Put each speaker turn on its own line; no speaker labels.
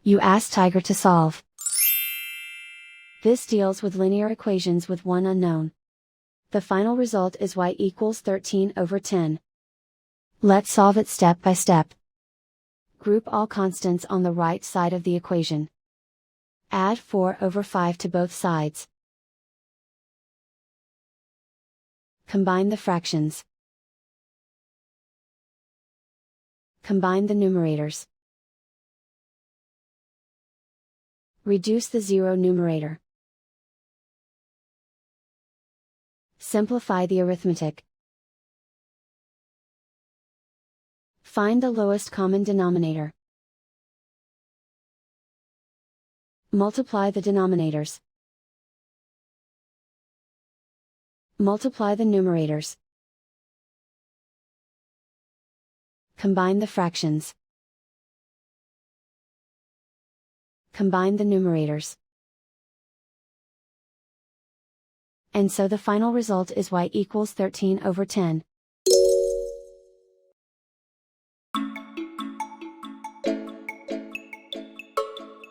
You ask Tiger to solve. This deals with linear equations with one unknown. The final result is y equals 13/10. Let's solve it step by step. Group all constants on the right side of the equation. Add 4/5 to both sides. Combine the fractions. Combine the numerators. Reduce the zero numerator. Simplify the arithmetic. Find the lowest common denominator. Multiply the denominators. Multiply the numerators. Combine the fractions. Combine the numerators. And so the final result is y equals 13/10.